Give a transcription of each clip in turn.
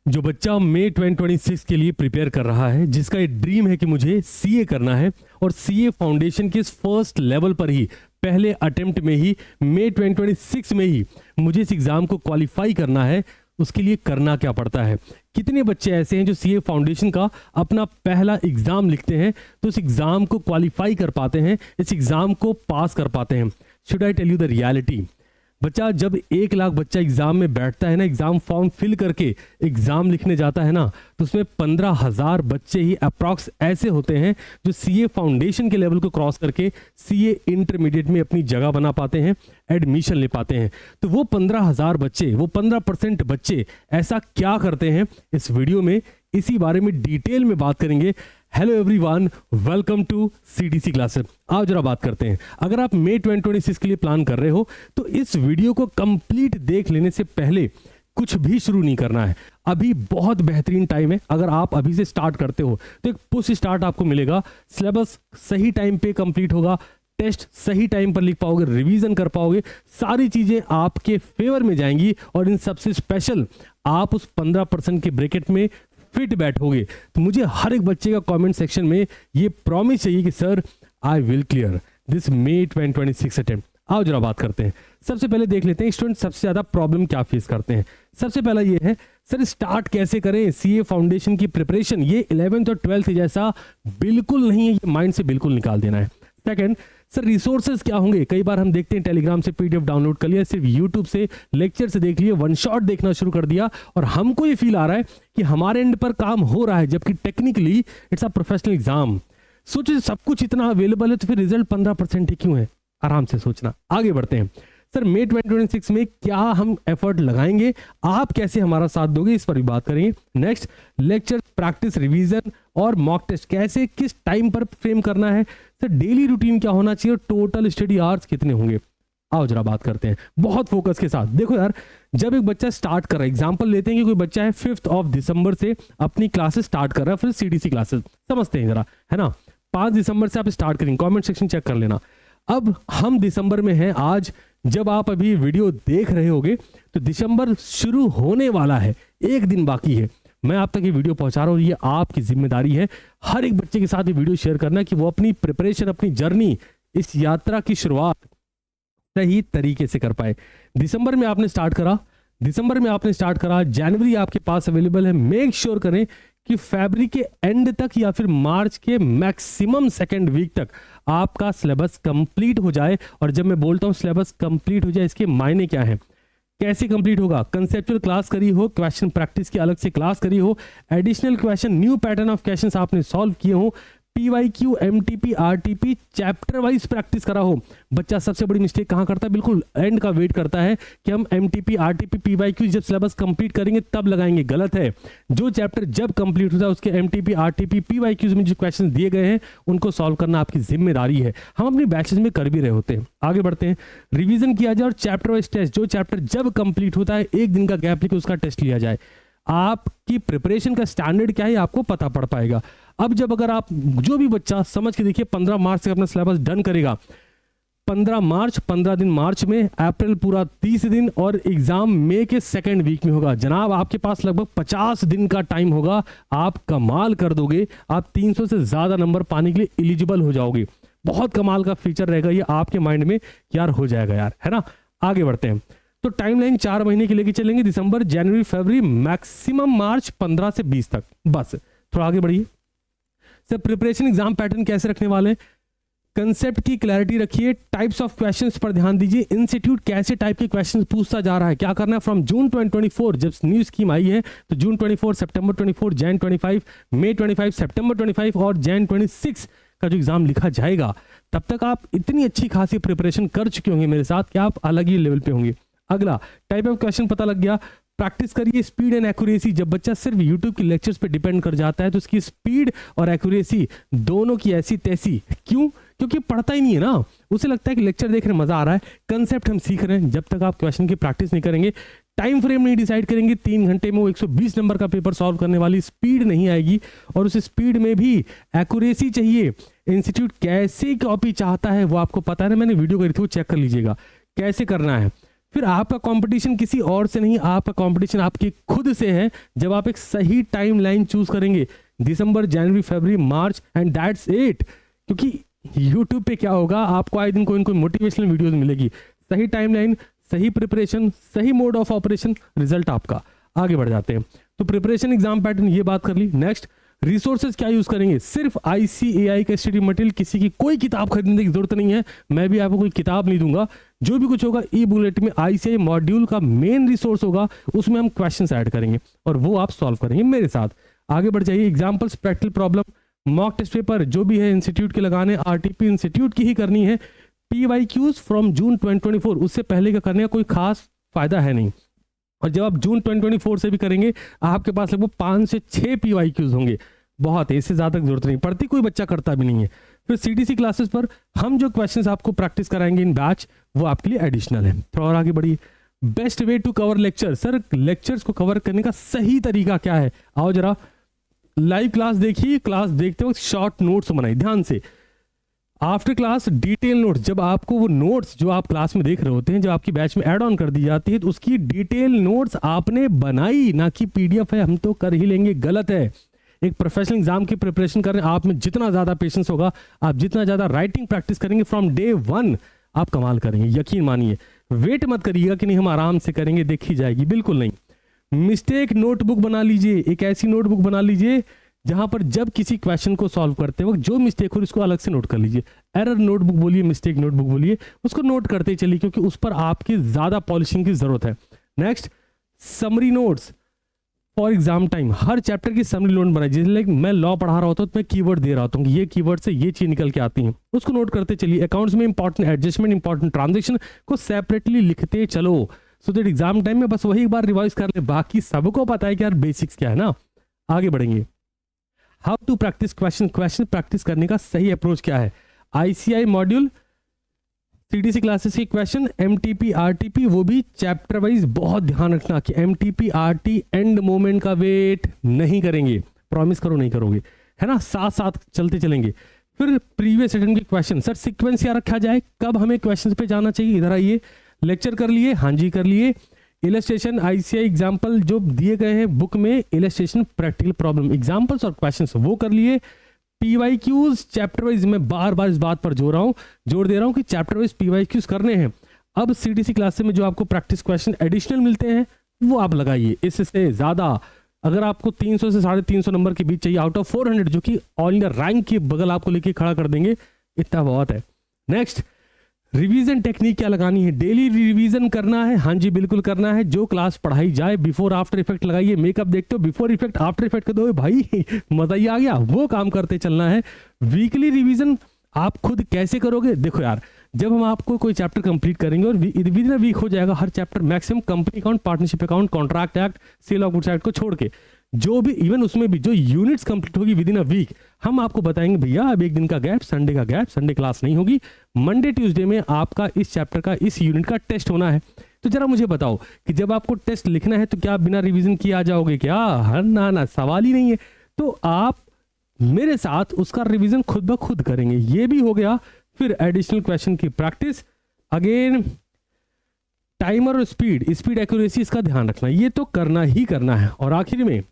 जो बच्चा मई 2026 के लिए प्रिपेयर कर रहा है, जिसका एक ड्रीम है कि मुझे सीए करना है और सीए फाउंडेशन के इस फर्स्ट लेवल पर ही पहले अटेम्प्ट में ही मई 2026 में ही मुझे इस एग्ज़ाम को क्वालिफाई करना है, उसके लिए करना क्या पड़ता है। कितने बच्चे ऐसे हैं जो सीए फाउंडेशन का अपना पहला एग्ज़ाम लिखते हैं तो इस एग्ज़ाम को क्वालिफाई कर पाते हैं, इस एग्ज़ाम को पास कर पाते हैं। Should I tell you the reality, बच्चा जब 1 लाख बच्चा एग्जाम में बैठता है ना, एग्जाम फॉर्म फिल करके एग्जाम लिखने जाता है ना, तो उसमें 15,000 बच्चे ही अप्रॉक्स ऐसे होते हैं जो सीए फाउंडेशन के लेवल को क्रॉस करके सीए इंटरमीडिएट में अपनी जगह बना पाते हैं, एडमिशन ले पाते हैं। तो वो 15,000 बच्चे, वो 15% बच्चे ऐसा क्या करते हैं, इस वीडियो में इसी बारे में डिटेल में बात करेंगे। Hello everyone, welcome to CDC classes. आज जरा बात करते हैं, अगर आप मई 2026 के लिए प्लान कर रहे हो तो इस वीडियो को कंप्लीट देख लेने से पहले कुछ भी शुरू नहीं करना है। अभी बहुत बेहतरीन टाइम है, अगर आप अभी से स्टार्ट करते हो तो एक पुश स्टार्ट आपको मिलेगा, सिलेबस सही टाइम पे कंप्लीट होगा, टेस्ट सही टाइम पर लिख पाओगे, रिवीजन कर पाओगे, सारी चीजें आपके फेवर में जाएंगी और इन सबसे स्पेशल आप उस 15% के ब्रैकेट में फिट बैठोगे। तो मुझे हर एक बच्चे का कमेंट सेक्शन में ये प्रॉमिस चाहिए कि sir I will clear this May 2026 attempt. आओ जरा बात करते हैं। सबसे पहले देख लेते हैं स्टूडेंट सबसे ज्यादा प्रॉब्लम क्या फेस करते हैं। सबसे पहला ये है, सर स्टार्ट कैसे करें सीए फाउंडेशन की प्रिपरेशन। ये 11th और 12th जैसा बिल्कुल नहीं है, ये माइंड से बिल्कुल निकाल देना है। सेकंड, सर रिसोर्सेज क्या होंगे। कई बार हम देखते हैं टेलीग्राम से पीडीएफ डाउनलोड कर लिया, सिर्फ यूट्यूब से लेक्चर से देख लिए, वन शॉट देखना शुरू कर दिया और हमको ये फील आ रहा है कि हमारे एंड पर काम हो रहा है, जबकि technically it's a professional exam. सोचिए सब कुछ इतना अवेलेबल है तो फिर रिजल्ट 15% ही क्यों है। आराम से सोचना। आगे बढ़ते हैं, सर मई 2026 में क्या हम एफर्ट लगाएंगे, आप कैसे हमारा साथ दोगे, इस पर भी बात करेंगे। नेक्स्ट, लेक्चर, प्रैक्टिस, रिवीजन और मॉक टेस्ट कैसे किस टाइम पर फ्रेम करना है। सर डेली रूटीन क्या होना चाहिए, टोटल स्टडी आवर्स कितने होंगे। आओ जरा बात करते हैं बहुत फोकस के साथ। देखो यार, जब एक बच्चा स्टार्ट कर रहा है, एग्जांपल लेते हैं कि कोई बच्चा है 5 दिसंबर से अपनी क्लासेस स्टार्ट कर रहा है, फिर सीडीसी क्लासेस समझते हैं जरा, है ना। 5 दिसंबर से आप स्टार्ट करेंगे, कमेंट सेक्शन चेक कर लेना। अब हम दिसंबर में हैं आज, जब आप अभी वीडियो देख रहे होगे तो दिसंबर शुरू होने वाला है, 1 दिन बाकी है। मैं आप तक ये वीडियो पहुंचा रहा हूं, ये आपकी जिम्मेदारी है हर एक बच्चे के साथ ये वीडियो शेयर करना कि वो अपनी प्रिपरेशन, अपनी जर्नी, इस यात्रा की शुरुआत सही तरीके से कर पाए। दिसंबर में आपने स्टार्ट करा, जनवरी आपके पास अवेलेबल है। मेक श्योर करें कि फरवरी के एंड तक या फिर मार्च के मैक्सिमम 2nd वीक तक आपका सिलेबस कंप्लीट हो जाए। और जब मैं बोलता हूं सिलेबस कंप्लीट हो जाए, इसके मायने क्या है, कैसे कंप्लीट होगा। कंसेप्चुअल क्लास करी हो, क्वेश्चन प्रैक्टिस की अलग से क्लास करी हो, additional question, new pattern of questions आपने सॉल्व किए हो, PYQ, MTP, RTP chapter wise practice करा हो। बच्चा सबसे बड़ी मिस्टेक कहां करता है, बिल्कुल एंड का वेट करता है कि हम एमटीपी, आरटीपी, पीवाईक्यू जब सिलेबस कंप्लीट करेंगे तब लगाएंगे। गलत है। जो चैप्टर जब कंप्लीट होता है उसके एमटीपी, आरटीपी, पीवाईक्यूज में जो क्वेश्चन दिए गए हैं उनको सॉल्व करना आपकी जिम्मेदारी है। हम अपनी बैचेस में कर भी रहे होते हैं। आगे बढ़ते हैं, रिविजन किया जाए और चैप्टर वाइज टेस्ट, जो चैप्टर जब कंप्लीट होता है 1 दिन का गैप लेकर उसका टेस्ट लिया जाए। आपकी प्रिपरेशन का स्टैंडर्ड क्या है आपको पता पड़ पाएगा। अब जब अगर आप, जो भी बच्चा समझ के देखिए, 15 मार्च से अपना सिलेबस डन करेगा, 15 मार्च, 15 दिन मार्च में, अप्रैल पूरा 30 दिन और एग्जाम मई के 2nd वीक में होगा। जनाब आपके पास लगभग 50 दिन का टाइम होगा। आप कमाल कर दोगे, आप 300 से ज्यादा नंबर पाने के लिए एलिजिबल हो जाओगे। बहुत कमाल का फीचर रहेगा ये आपके माइंड में, यार हो जाएगा यार, है ना। आगे बढ़ते हैं, तो टाइमलाइन 4 महीने के लेके चलेंगे, दिसंबर, जनवरी, फरवरी, मैक्सिमम मार्च 15 से 20 तक। बस थोड़ा आगे बढ़िए। सर प्रिपरेशन एग्जाम पैटर्न कैसे रखने वाले हैं, कंसेप्ट की क्लैरिटी रखिए, टाइप्स ऑफ क्वेश्चंस पर ध्यान दीजिए, इंस्टीट्यूट कैसे टाइप के क्वेश्चंस पूछता जा रहा है, क्या करना है। फ्रॉम जून 2024 जब न्यू स्कीम आई है तो जून 24, सितंबर 24, जैन 25, मई 25, सितंबर 25 और जैन 26 का जो एग्जाम लिखा जाएगा, तब तक आप इतनी अच्छी खासी प्रिपरेशन कर चुके होंगे मेरे साथ कि आप अलग ही लेवल पे होंगे। अगला, टाइप ऑफ क्वेश्चन पता लग गया, प्रैक्टिस करिए स्पीड एंड एक्यूरेसी। जब बच्चा सिर्फ यूट्यूब के लेक्चर्स पे डिपेंड कर जाता है तो उसकी स्पीड और एक्यूरेसी दोनों की ऐसी तैसी। क्यों? क्योंकि पढ़ता ही नहीं है ना, उसे लगता है कि लेक्चर देख रहे मजा आ रहा है, कंसेप्ट हम सीख रहे हैं। जब तक आप क्वेश्चन की प्रैक्टिस नहीं करेंगे, टाइम फ्रेम नहीं डिसाइड करेंगे, 3 घंटे में वो 120 नंबर का पेपर सॉल्व करने वाली स्पीड नहीं आएगी। और उस स्पीड में भी एक्यूरेसी चाहिए। इंस्टीट्यूट कैसे कॉपी चाहता है वो आपको पता है ना, मैंने वीडियो करी थी, वो चेक कर लीजिएगा कैसे करना है। फिर आपका कंपटीशन किसी और से नहीं, आपका कंपटीशन आपके खुद से है। जब आप एक सही टाइमलाइन चूज करेंगे, दिसंबर, जनवरी, फरवरी, मार्च एंड दैट्स इट। क्योंकि यूट्यूब पे क्या होगा, आपको आए दिन कोई ना कोई मोटिवेशनल वीडियोस मिलेगी। सही टाइमलाइन, सही प्रिपरेशन, सही मोड ऑफ ऑपरेशन, रिजल्ट आपका। आगे बढ़ जाते हैं। तो प्रिपरेशन, एग्जाम पैटर्न ये बात कर ली। नेक्स्ट, रिसोर्सेज क्या यूज करेंगे? सिर्फ ICAI का स्टडी मटेरियल, किसी की कोई किताब खरीदने की जरूरत नहीं है। मैं भी आपको कोई किताब नहीं दूंगा। जो भी कुछ होगा ई बुलेट में ICAI मॉड्यूल का मेन रिसोर्स होगा, उसमें हम क्वेश्चंस ऐड करेंगे और वो आप सॉल्व करेंगे मेरे साथ। आगे बढ़ जाइए। Examples, practical problem, mock test paper जो भी है इंस्टीट्यूट के लगाने, RTP इंस्टीट्यूट की ही करनी है। PYQs फ्रॉम जून 2024, उससे पहले का करने का कोई खास फायदा है नहीं। और जब आप जून 2024 से भी करेंगे, आपके पास लगभग 5 से 6 PYQs होंगे। बहुत है, इससे ज्यादा जरूरत नहीं पड़ती, कोई बच्चा करता भी नहीं है। फिर CTC क्लासेस पर हम जो क्वेश्चंस आपको प्रैक्टिस कराएंगे इन बैच, वो आपके लिए एडिशनल है। थोड़ा और आगे बढ़िए। Best way to cover lecture, sir lectures को कवर करने का सही तरीका क्या है? आओ जरा लाइव क्लास देखिए। क्लास देखते वक्त शॉर्ट नोट्स बनाइए ध्यान से। आफ्टर क्लास डिटेल नोट्स, जब आपको वो नोट्स जो आप क्लास में देख रहे होते हैं, जब आपकी बैच में ऐड ऑन कर दी जाती है, तो उसकी डिटेल नोट्स आपने बनाई, ना कि PDF है हम तो कर ही लेंगे, गलत है। एक प्रोफेशनल एग्जाम की प्रिपरेशन कर रहे हैं, आप में जितना ज्यादा पेशेंस होगा, आप जितना ज्यादा राइटिंग प्रैक्टिस करेंगे फ्रॉम डे 1, आप कमाल करेंगे, यकीन मानिए। वेट मत करिएगा कि नहीं हम आराम से करेंगे, देखी जाएगी, बिल्कुल नहीं। मिस्टेक नोटबुक बना लीजिए, एक ऐसी नोटबुक बना लीजिए जहां पर जब किसी क्वेश्चन को सॉल्व करते वक्त जो मिस्टेक हो उसको अलग से नोट कर लीजिए। एरर नोटबुक बोलिए, मिस्टेक नोटबुक बोलिए, उसको नोट करते चलिए, क्योंकि उस पर आपकी ज्यादा पॉलिशिंग की जरूरत है। Next, summary notes for exam time, her chapter की समरी नोट बनाइए। जैसे लाइक मैं लॉ पढ़ा रहा होता हूँ तो मैं कीवर्ड दे रहा होता हूँ कि ये कीवर्ड से ये चीज निकल के आती है, उसको नोट करते चलिए। अकाउंट्स में इंपॉर्टेंट एडजस्टमेंट, इंपॉर्टेंट ट्रांजेक्शन को सेपरेटली लिखते चलो, सो दैट एग्जाम टाइम में बस वही एक बार रिवाइज कर ले। बाकी सबको पता है कि यार बेसिक्स क्या है ना। आगे बढ़ेंगे। How to practice question, question practice करने का सही अप्रोच क्या है? ICAI मॉड्यूल, CTC क्लासेस की क्वेश्चन, MTP RTP, वो भी चैप्टर वाइज। बहुत ध्यान रखना कि MTP RT एंड मोमेंट का वेट नहीं करेंगे, प्रॉमिस करो नहीं करोगे, है ना, साथ साथ चलते चलेंगे। फिर प्रीवियस अटेम्प्ट के क्वेश्चन, सर सीक्वेंस क्या रखा जाए, कब हमें क्वेश्चन पे जाना चाहिए? इधर आइए। लेक्चर कर लिए? हाँ जी कर लिए। इलस्ट्रेशन, ICAI एग्जाम्पल जो दिए गए हैं बुक में, इलस्ट्रेशन, प्रैक्टिकल प्रॉब्लम, एग्जाम्पल्स और क्वेश्चंस वो कर लिए। PYQs चैप्टर वाइज, मैं बार बार इस बात पर जोर दे रहा हूं कि चैप्टर वाइज PYQs करने हैं। अब CTC क्लास में जो आपको प्रैक्टिस क्वेश्चन एडिशनल मिलते हैं वो आप लगाइए। इससे ज्यादा अगर आपको 300 से 350 नंबर के बीच चाहिए आउट ऑफ 400, जो कि ऑल इंडिया रैंक के बगल आपको लेके खड़ा कर देंगे, इतना बहुत है। नेक्स्ट, रिवीजन टेक्निक क्या लगानी है? डेली रिवीजन करना है? हाँ जी बिल्कुल करना है। जो क्लास पढ़ाई जाए बिफोर आफ्टर इफेक्ट लगाइए। मेकअप देखते हो, बिफोर इफेक्ट आफ्टर इफेक्ट कर दो भाई, मजा ही आ गया, वो काम करते चलना है। वीकली रिवीजन आप खुद कैसे करोगे? देखो यार, जब हम आपको कोई चैप्टर कंप्लीट करेंगे और विद इन वीक हो जाएगा हर chapter, maximum company account, partnership account, contract act, sale of goods act को छोड़ के, जो भी इवन उसमें भी जो यूनिट्स कंप्लीट होगी विद इन अ वीक, हम आपको बताएंगे भैया अब एक दिन का गैप, संडे का गैप, संडे क्लास नहीं होगी, मंडे ट्यूसडे में आपका इस चैप्टर का, इस यूनिट का टेस्ट होना है। तो जरा मुझे बताओ कि जब आपको टेस्ट लिखना है तो क्या बिना रिवीजन किए आ जाओगे क्या? हर ना सवाल ही नहीं है। तो आप मेरे साथ उसका रिवीजन खुद ब खुद करेंगे, ये भी हो गया। फिर एडिशनल क्वेश्चन की प्रैक्टिस, अगेन टाइमर और स्पीड एक्यूरेसी, इसका ध्यान रखना, ये तो करना ही करना है। और आखिर में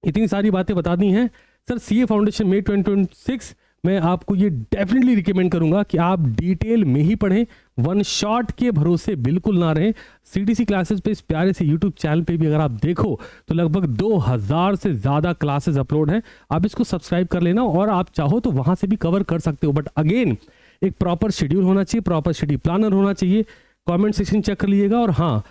इतनी सारी बातें बता दी हैं सर, CA फाउंडेशन में 2026 मैं आपको ये डेफिनेटली रिकमेंड करूंगा कि आप डिटेल में ही पढ़ें, वन शॉट के भरोसे बिल्कुल ना रहें। CTC क्लासेस पे इस प्यारे से YouTube चैनल पे भी अगर आप देखो तो लगभग 2000 से ज़्यादा क्लासेस अपलोड हैं। आप इसको सब्सक्राइब कर लेना और आप चाहो तो वहाँ से भी कवर कर सकते हो। बट अगेन एक प्रॉपर शेड्यूल होना चाहिए, प्रॉपर शेड्यूल प्लानर होना चाहिए। कमेंट सेक्शन चेक कर लीजिएगा। और हाँ,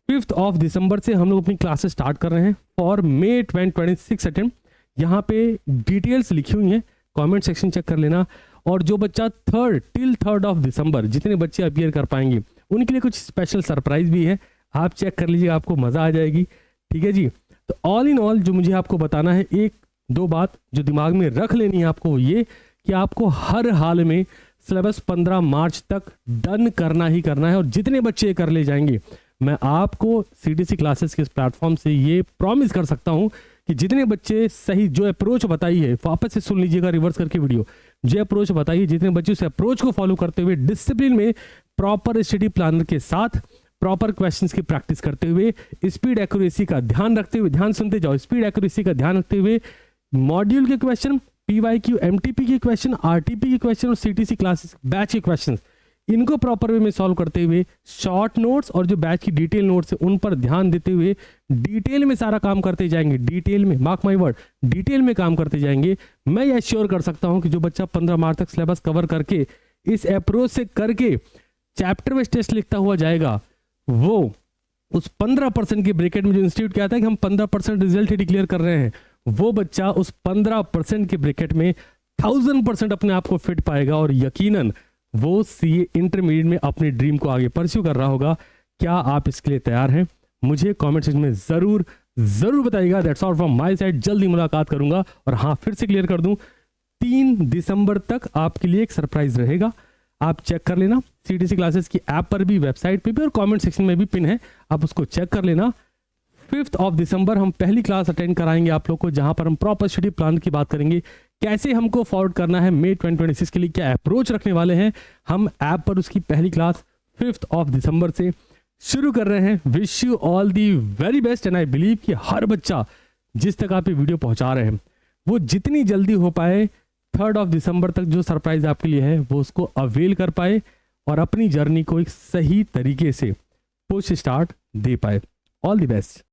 5 दिसंबर से हम लोग अपनी क्लासेस स्टार्ट कर रहे हैं फॉर May 2026 अटेम्प्ट। यहाँ पे डिटेल्स लिखी हुई हैं, कमेंट सेक्शन चेक कर लेना। और जो बच्चा 3rd दिसंबर जितने बच्चे अपीयर कर पाएंगे उनके लिए कुछ स्पेशल सरप्राइज भी है, आप चेक कर लीजिए, आपको मजा आ जाएगी। ठीक है जी। तो ऑल इन ऑल जो मुझे आपको बताना है, एक दो बात जो दिमाग में रख लेनी है आपको, वो ये कि आपको हर हाल में सिलेबस 15 मार्च तक डन करना ही करना है। और जितने बच्चे कर ले जाएंगे, मैं आपको CTC क्लासेस के प्लेटफॉर्म से ये प्रॉमिस कर सकता हूं कि जितने बच्चे सही जो अप्रोच बताई है, वापस से सुन लीजिएगा रिवर्स करके वीडियो, जो अप्रोच बताइए, जितने बच्चे उस अप्रोच को फॉलो करते हुए डिसिप्लिन में प्रॉपर स्टडी प्लानर के साथ प्रॉपर क्वेश्चंस की प्रैक्टिस करते हुए, स्पीड एक्यूरेसी का ध्यान रखते हुए, ध्यान सुनते जाओ, स्पीड एक्यूरेसी का ध्यान रखते हुए मॉड्यूल के क्वेश्चन, PYQ MTP के क्वेश्चन, RTP के क्वेश्चन और CTC क्लासेस बैच के क्वेश्चन, इनको प्रॉपर वे में सॉल्व करते हुए शॉर्ट नोट्स और जो बैच की डिटेल नोट्स है उन पर ध्यान देते हुए डिटेल में सारा काम करते जाएंगे, डिटेल में, मार्क माय वर्ड, डिटेल में काम करते जाएंगे। मैं ये श्योर कर सकता हूं कि जो बच्चा 15 मार्च तक सिलेबस कवर करके इस अप्रोच से करके चैप्टर वाइज टेस्ट लिखता हुआ जाएगा, वो उस 15% के ब्रैकेट में जो इंस्टीट्यूट कहता है कि हम 15% रिजल्ट ही डिक्लेयर कर रहे हैं, वो बच्चा उस 15% के ब्रैकेट में 1000% अपने आप को फिट पाएगा और यकीनन वो सीए इंटरमीडिएट में अपने ड्रीम को आगे परस्यू कर रहा होगा। क्या आप इसके लिए तैयार हैं? मुझे कमेंट सेक्शन में जरूर बताइएगा। That's all from my side. जल्दी मुलाकात करूंगा। और हाँ, फिर से क्लियर कर दूं, 3 दिसंबर तक आपके लिए एक सरप्राइज रहेगा। आप चेक कर लेना, CTC क्लासेस की ऐप पर भी, वेबसाइट पे भी और कमेंट सेक्शन में भी पिन है, आप उसको चेक कर लेना। 5 दिसंबर हम पहली क्लास अटेंड कराएंगे आप लोग को, जहां पर हम प्रॉपर स्टडी प्लान की बात करेंगे, कैसे हमको फॉरवर्ड करना है May 2026 के लिए, क्या अप्रोच रखने वाले हैं हम ऐप पर। उसकी पहली क्लास 5 दिसंबर से शुरू कर रहे हैं। Wish you all the very best and I believe कि हर बच्चा जिस तक आप ये वीडियो पहुंचा रहे हैं वो जितनी जल्दी हो पाए 3 दिसंबर तक जो सरप्राइज आपके लिए है वो उसको अवेल कर पाए और अपनी जर्नी को एक सही तरीके से पुश स्टार्ट दे पाए। All the best.